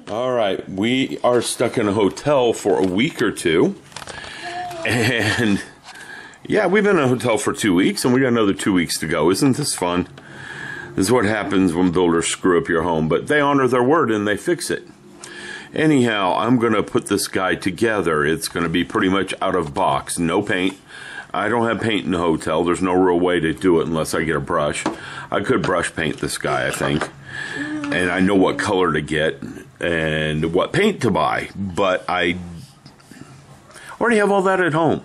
Alright, we are stuck in a hotel for a week or two. And yeah, we've been in a hotel for 2 weeks and we got another 2 weeks to go. Isn't this fun? This is what happens when builders screw up your home, but they honor their word and they fix it. Anyhow, I'm going to put this guy together. It's going to be pretty much out of box. No paint. I don't have paint in the hotel. There's no real way to do it unless I get a brush. I could brush paint this guy, I think. And I know what color to get and what paint to buy. But I already have all that at home.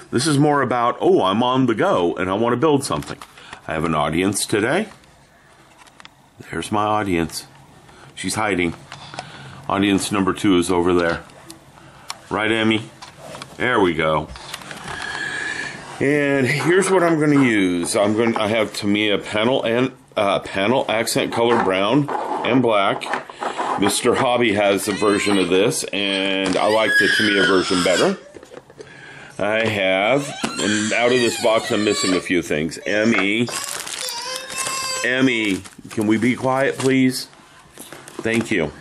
This is more about, oh, I'm on the go and I want to build something. I have an audience today. There's my audience. She's hiding. Audience number 2 is over there. Right, Emmy? There we go. And here's what I'm going to use. I have Tamiya panel and panel accent color brown and black. Mr. Hobby has a version of this, and I like the Tamiya version better. I have, and out of this box I'm missing a few things. Emmy, can we be quiet, please? Thank you.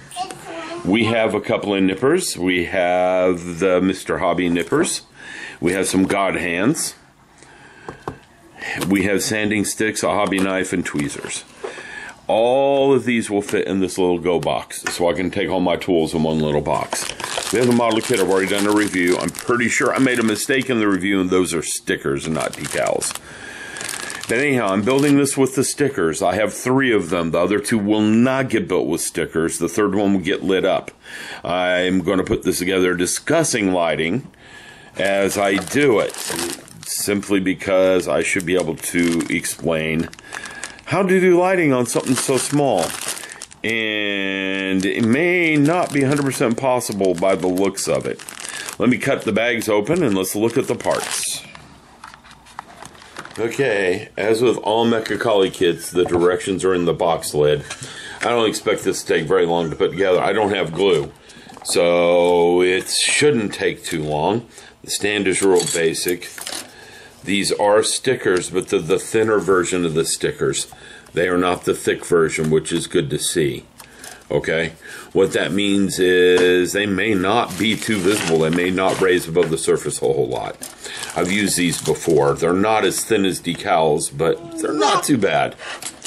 We have a couple of nippers. We have the Mr. Hobby nippers. We have some God hands. We have sanding sticks, a hobby knife, and tweezers. All of these will fit in this little go box, so I can take all my tools in one little box. We have the model kit. I've already done a review. I'm pretty sure I made a mistake in the review, and those are stickers and not decals. But anyhow, I'm building this with the stickers. I have 3 of them. The other 2 will not get built with stickers. The third one will get lit up. I'm going to put this together discussing lighting as I do it, simply because I should be able to explain how to do lighting on something so small. And it may not be 100% possible by the looks of it. Let me cut the bags open and let's look at the parts. Okay, as with all Mecha Collie kits, the directions are in the box lid. I don't expect this to take very long to put together. I don't have glue, so it shouldn't take too long. The stand is real basic. These are stickers, but they're the thinner version of the stickers. They are not the thick version, which is good to see. Okay? What that means is they may not be too visible. They may not raise above the surface a whole lot. I've used these before. They're not as thin as decals, but they're not too bad.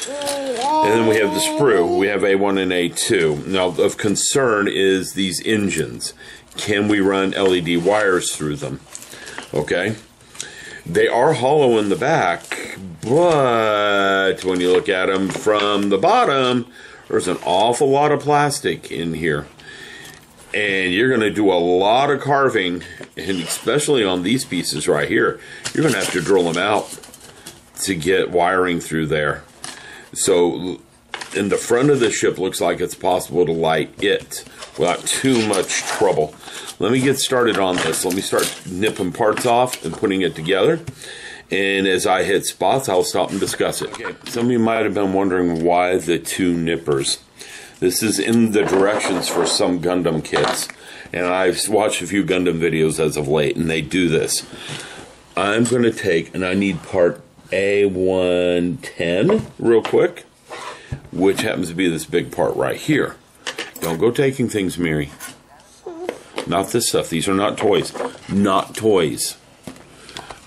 And then we have the sprue. We have A1 and A2. Now, of concern is these engines. Can we run LED wires through them? Okay? They are hollow in the back, but when you look at them from the bottom, there's an awful lot of plastic in here. And you're going to do a lot of carving, and especially on these pieces right here, you're going to have to drill them out to get wiring through there. So in the front of the ship looks like it's possible to light it without too much trouble. Let me get started on this. Let me start nipping parts off and putting it together. And as I hit spots, I'll stop and discuss it. Okay. Some of you might have been wondering why the 2 nippers. This is in the directions for some Gundam kits. And I've watched a few Gundam videos as of late, and they do this. I'm going to take, and I need part A110 real quick, which happens to be this big part right here. Don't go taking things, Miri. Not this stuff. These are not toys. Not toys.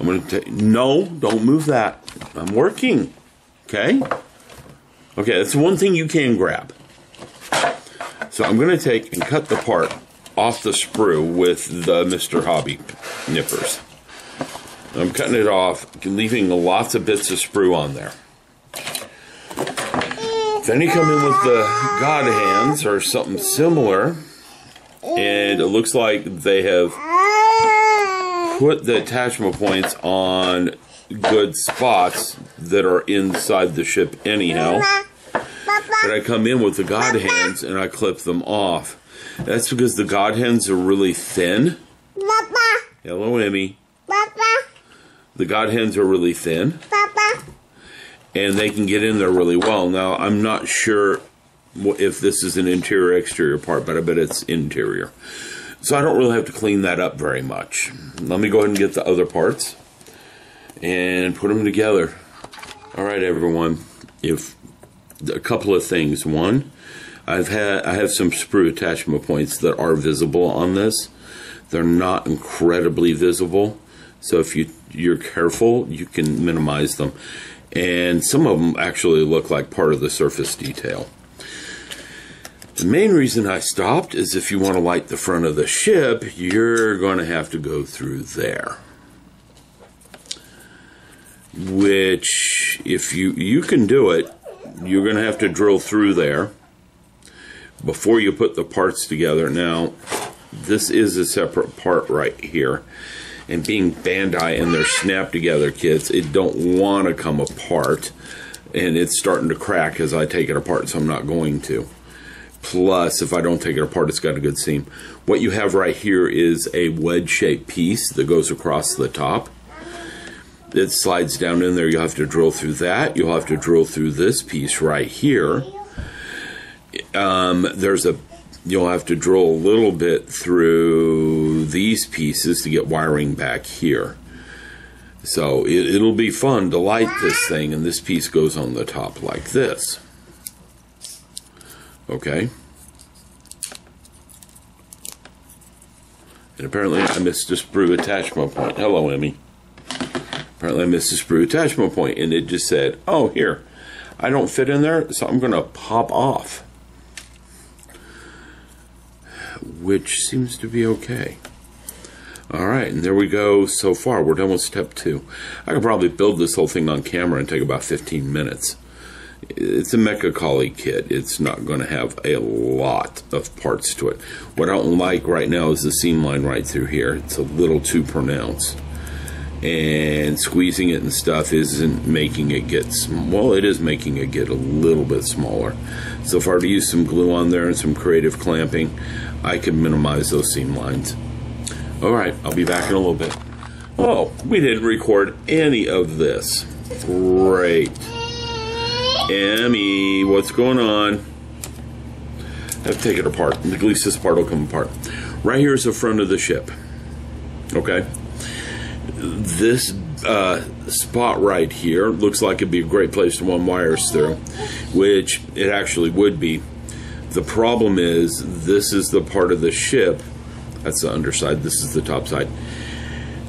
I'm going to take... No, don't move that. I'm working. Okay? Okay, that's the one thing you can grab. So I'm going to take and cut the part off the sprue with the Mr. Hobby nippers. I'm cutting it off, leaving lots of bits of sprue on there. Then you come in with the God hands or something similar, and it looks like they have put the attachment points on good spots that are inside the ship anyhow. But I come in with the God hands and I clip them off. That's because the God hands are really thin. Hello, Emmy. The God hands are really thin. And they can get in there really well. Now, I'm not sure if this is an interior exterior part, but I bet it's interior. So I don't really have to clean that up very much. Let me go ahead and get the other parts and put them together. All right, everyone. A couple of things. One, I have some sprue attachment points that are visible on this. They're not incredibly visible, so if you're careful, you can minimize them. And some of them actually look like part of the surface detail. The main reason I stopped is if you want to light the front of the ship, you're going to have to go through there. Which, if you can do it, you're going to have to drill through there before you put the parts together. Now, this is a separate part right here. And being Bandai and they're snap together kits, it don't want to come apart. And it's starting to crack as I take it apart, so I'm not going to. Plus, if I don't take it apart, it's got a good seam. What you have right here is a wedge-shaped piece that goes across the top. It slides down in there. You'll have to drill through that. You'll have to drill through this piece right here. You'll have to drill a little bit through these pieces to get wiring back here. So it'll be fun to light this thing, and this piece goes on the top like this. Okay. And apparently I missed a sprue attachment point. Hello, Emmy. Apparently I missed a sprue attachment point, and it just said, oh, here, I don't fit in there, so I'm going to pop off. Which seems to be okay. Alright, and there we go so far. We're done with step 2. I could probably build this whole thing on camera and take about 15 minutes. It's a Mecha Collie kit. It's not going to have a lot of parts to it. What I don't like right now is the seam line right through here. It's a little too pronounced. And squeezing it and stuff isn't making it get well, it is making it get a little bit smaller. So if I were to use some glue on there and some creative clamping, I could minimize those seam lines. Alright, I'll be back in a little bit. Oh, we didn't record any of this. Great. Emmy, what's going on? I have to take it apart. At least this part will come apart. Right here is the front of the ship. Okay? This spot right here looks like it'd be a great place to run wires through, which it actually would be. The problem is, this is the part of the ship, that's the underside, this is the top side.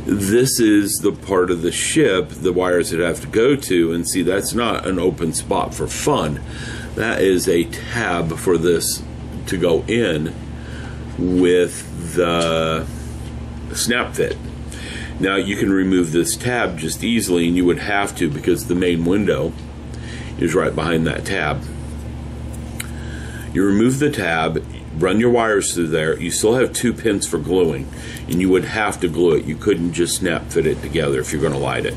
This is the part of the ship the wires would have to go to, and see, that's not an open spot for fun. That is a tab for this to go in with the snap fit. Now you can remove this tab just easily, and you would have to because the main window is right behind that tab. You remove the tab, run your wires through there. You still have 2 pins for gluing, and you would have to glue it. You couldn't just snap fit it together if you're going to light it.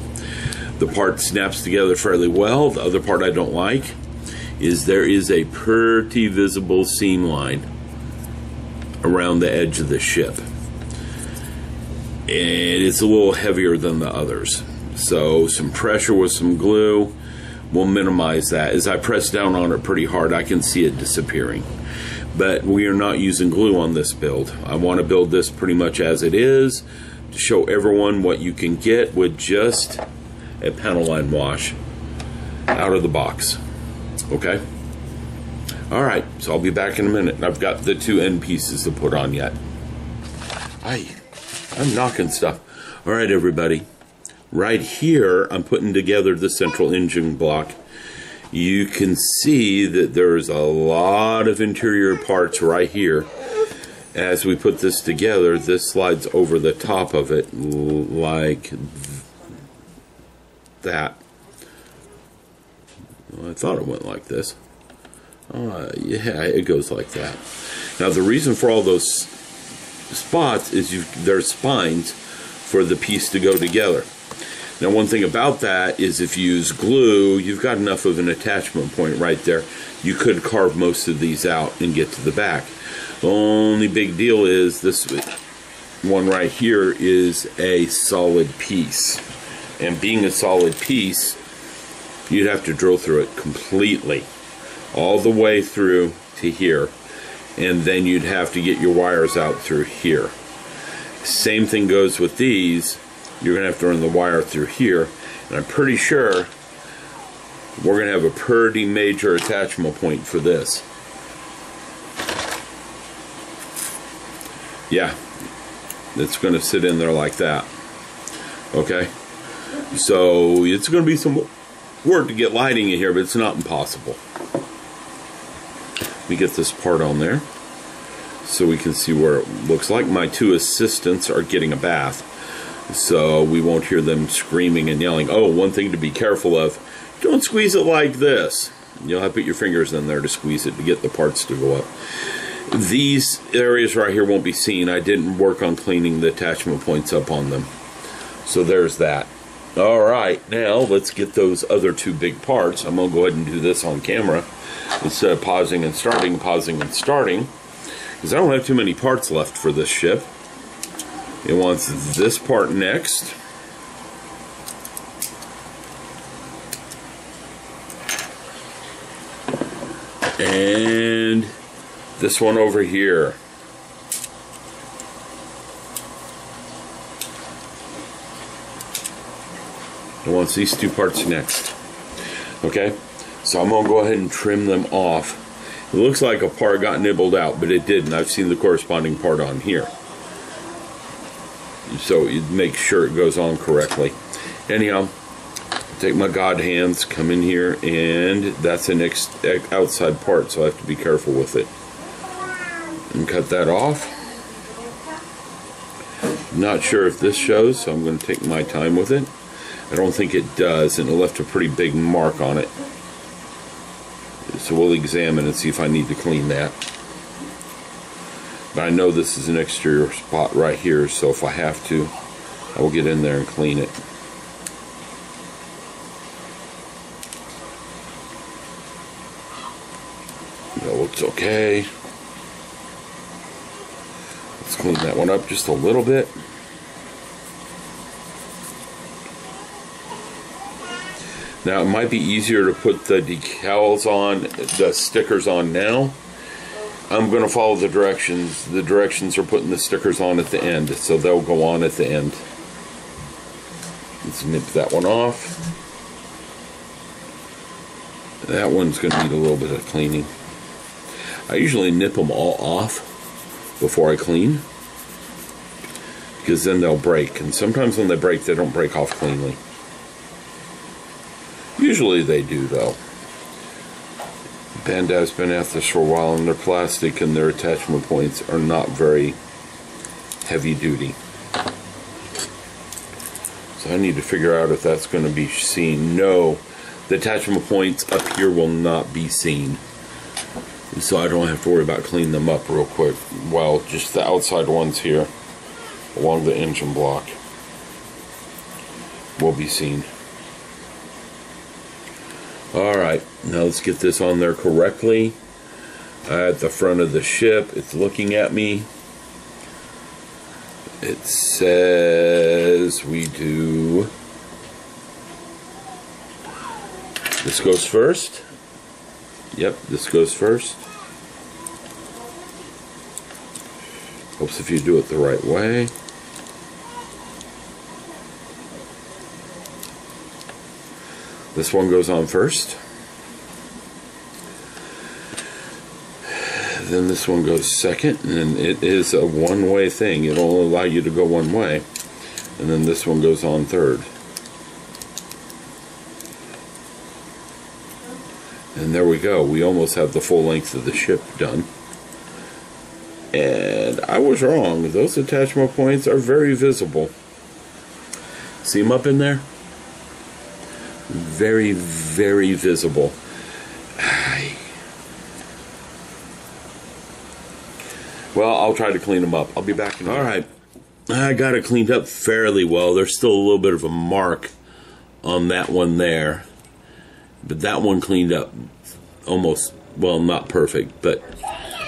The part snaps together fairly well. The other part I don't like is there is a pretty visible seam line around the edge of the ship. And it's a little heavier than the others. So some pressure with some glue will minimize that. As I press down on it pretty hard, I can see it disappearing. But we are not using glue on this build. I want to build this pretty much as it is to show everyone what you can get with just a panel line wash out of the box. Okay? Alright, so I'll be back in a minute. I've got the 2 end pieces to put on yet. I'm knocking stuff. Alright, everybody. Right here, I'm putting together the central engine block. You can see that there's a lot of interior parts right here. As we put this together, this slides over the top of it like that. Well, I thought it went like this. Yeah, it goes like that. Now, the reason for all those spots is there's spines for the piece to go together. Now, one thing about that is if you use glue, you've got enough of an attachment point right there. You could carve most of these out and get to the back. The only big deal is this one right here is a solid piece. And being a solid piece, you'd have to drill through it completely, all the way through to here. And then you'd have to get your wires out through here. Same thing goes with these. You're going to have to run the wire through here. And I'm pretty sure we're going to have a pretty major attachment point for this. Yeah, it's going to sit in there like that. Okay, so it's going to be some work to get lighting in here, but it's not impossible. Let me get this part on there so we can see where it looks like. My two assistants are getting a bath, so we won't hear them screaming and yelling. Oh, one thing to be careful of, don't squeeze it like this. You'll have to put your fingers in there to squeeze it to get the parts to go up. These areas right here won't be seen. I didn't work on cleaning the attachment points up on them. So there's that. Alright, now let's get those other two big parts. I'm going to go ahead and do this on camera instead of pausing and starting, because I don't have too many parts left for this ship. It wants this part next. And this one over here. It wants these two parts next. Okay, so I'm going to go ahead and trim them off. It looks like a part got nibbled out, but it didn't. I've seen the corresponding part on here. So you make sure it goes on correctly. Anyhow, take my god hands, come in here, and that's an outside part, so I have to be careful with it. And cut that off. Not sure if this shows, so I'm going to take my time with it. I don't think it does, and it left a pretty big mark on it. So we'll examine and see if I need to clean that. But I know this is an exterior spot right here, so if I have to, I will get in there and clean it. That looks okay. Let's clean that one up just a little bit. Now, it might be easier to put the decals on, the stickers on now. I'm going to follow the directions. The directions are putting the stickers on at the end, so they'll go on at the end. Let's nip that one off. That one's going to need a little bit of cleaning. I usually nip them all off before I clean, because then they'll break. And sometimes when they break, they don't break off cleanly. Usually they do, though. Bandai's been at this for a while, and their plastic and their attachment points are not very heavy duty. So I need to figure out if that's going to be seen. No, the attachment points up here will not be seen. So I don't have to worry about cleaning them up real quick. Well, just the outside ones here along the engine block will be seen. Alright, now let's get this on there correctly. At the front of the ship, it's looking at me. It says we do... This goes first. Yep, this goes first. Helps if you do it the right way. This one goes on first. Then this one goes second, and it is a one-way thing. It'll allow you to go one way. And then this one goes on third. And there we go. We almost have the full length of the ship done. And I was wrong. Those attachment points are very visible. See them up in there? Very, very visible. Well, I'll try to clean them up. I'll be back in a minute. Alright, I got it cleaned up fairly well. There's still a little bit of a mark on that one there. But that one cleaned up almost, well, not perfect, but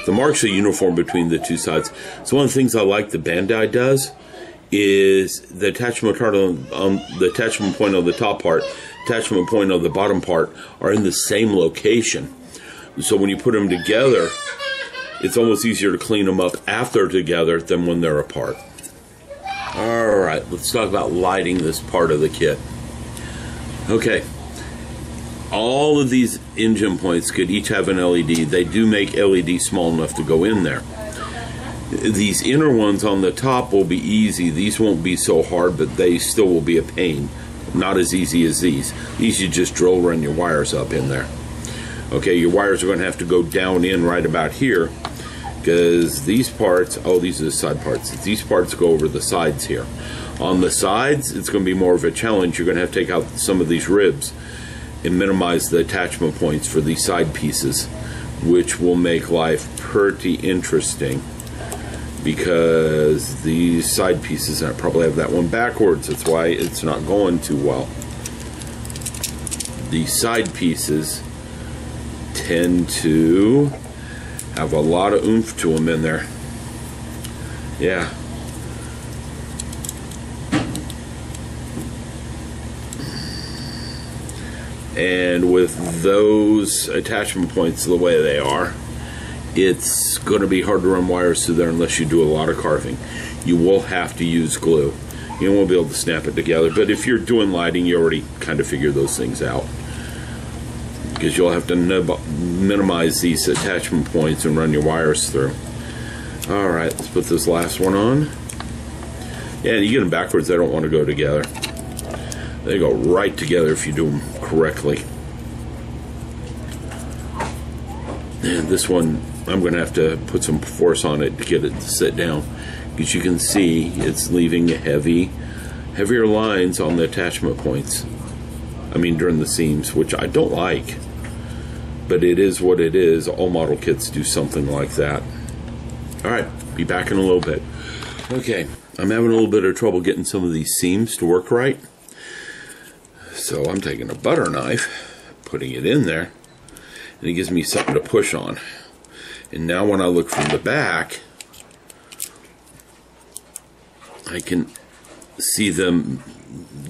the marks are uniform between the two sides. So one of the things I like the Bandai does is the attachment part on the attachment point on the top part, attachment point on the bottom part are in the same location. So when you put them together, it's almost easier to clean them up after they're together than when they're apart. Alright, let's talk about lighting this part of the kit. Okay, all of these engine points could each have an LED. They do make LED small enough to go in there. These inner ones on the top will be easy. These won't be so hard, but they still will be a pain. Not as easy as these. These you just drill, run your wires up in there. Okay, your wires are going to have to go down in right about here, because these parts, oh, these are the side parts. These parts go over the sides here. On the sides, it's going to be more of a challenge. You're going to have to take out some of these ribs and minimize the attachment points for these side pieces, which will make life pretty interesting, because these side pieces, I probably have that one backwards. That's why it's not going too well. These side pieces tend to have a lot of oomph to them in there. Yeah. And with those attachment points the way they are, it's going to be hard to run wires through there unless you do a lot of carving. You will have to use glue. You won't be able to snap it together, but if you're doing lighting, you already kind of figure those things out, because you'll have to minimize these attachment points and run your wires through. Alright, let's put this last one on. Yeah, and you get them backwards, they don't want to go together. They go right together if you do them correctly. And this one, I'm going to have to put some force on it to get it to sit down, because you can see it's leaving heavier lines on the attachment points. I mean, during the seams, which I don't like, but it is what it is. All model kits do something like that. Alright, be back in a little bit. Okay, I'm having a little bit of trouble getting some of these seams to work right. So I'm taking a butter knife, putting it in there, and it gives me something to push on. And now when I look from the back, I can see them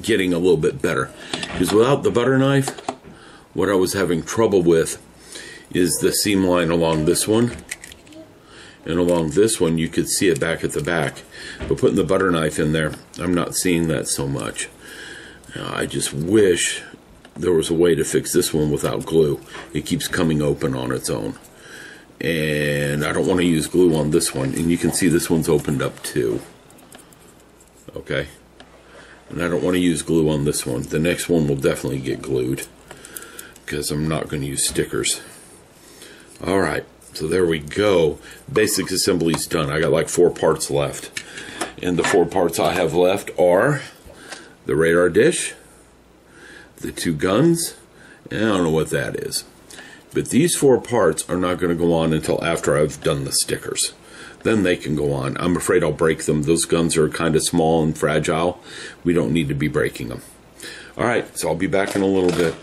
getting a little bit better. Because without the butter knife, what I was having trouble with is the seam line along this one. And along this one, you could see it back at the back. But putting the butter knife in there, I'm not seeing that so much. Now, I just wish there was a way to fix this one without glue. It keeps coming open on its own. And I don't want to use glue on this one. And you can see this one's opened up too. Okay. And I don't want to use glue on this one. The next one will definitely get glued, because I'm not going to use stickers. Alright, so there we go. Basic assembly's done. I got like 4 parts left. And the 4 parts I have left are the radar dish, the 2 guns, and I don't know what that is. But these 4 parts are not going to go on until after I've done the stickers. Then they can go on. I'm afraid I'll break them. Those guns are kind of small and fragile. We don't need to be breaking them. Alright, so I'll be back in a little bit.